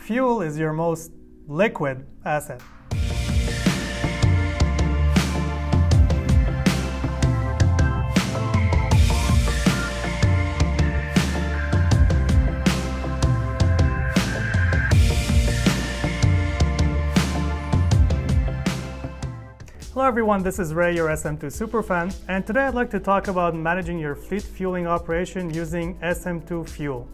fuel is your most liquid asset. Hello everyone, this is Ray, your SM2 superfan, and today I'd like to talk about managing your fleet fueling operation using SM2 Fuel.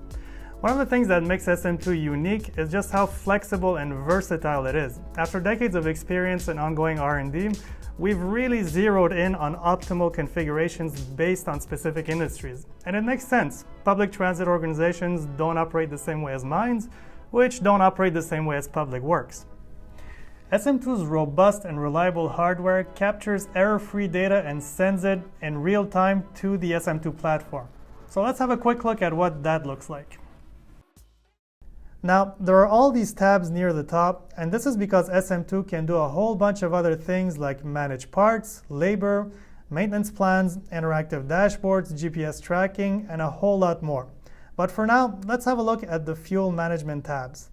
One of the things that makes SM2 unique is just how flexible and versatile it is. After decades of experience and ongoing R&D, we've really zeroed in on optimal configurations based on specific industries. And it makes sense. Public transit organizations don't operate the same way as mines, which don't operate the same way as public works. SM2's robust and reliable hardware captures error-free data and sends it in real time to the SM2 platform. So let's have a quick look at what that looks like. Now, there are all these tabs near the top, and this is because SM2 can do a whole bunch of other things like manage parts, labor, maintenance plans, interactive dashboards, GPS tracking, and a whole lot more. But for now, let's have a look at the fuel management tabs.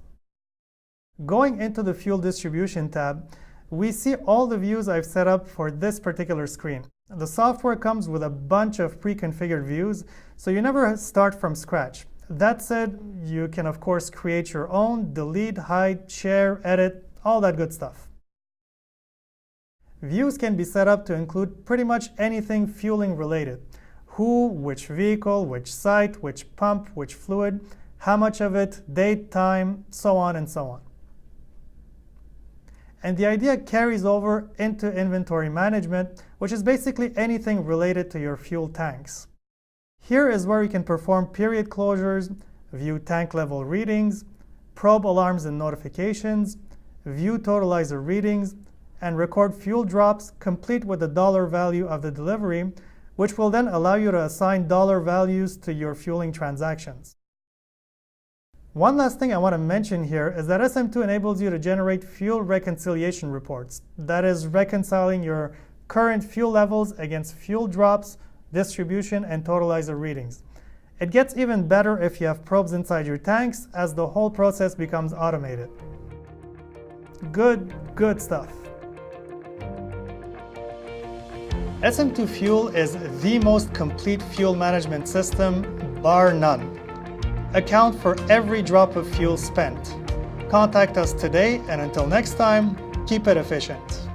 Going into the fuel distribution tab, we see all the views I've set up for this particular screen. The software comes with a bunch of pre-configured views, so you never start from scratch. That said, you can of course create your own, delete, hide, share, edit, all that good stuff. Views can be set up to include pretty much anything fueling related. Who, which vehicle, which site, which pump, which fluid, how much of it, date, time, so on and so on. And the idea carries over into inventory management, which is basically anything related to your fuel tanks. Here is where you can perform period closures, view tank level readings, probe alarms and notifications, view totalizer readings, and record fuel drops complete with the dollar value of the delivery, which will then allow you to assign dollar values to your fueling transactions. One last thing I want to mention here is that SM2 enables you to generate fuel reconciliation reports. That is, reconciling your current fuel levels against fuel drops, distribution, and totalizer readings. It gets even better if you have probes inside your tanks, as the whole process becomes automated. Good stuff. SM2 Fuel is the most complete fuel management system, bar none. Account for every drop of fuel spent. Contact us today, and until next time, keep it efficient.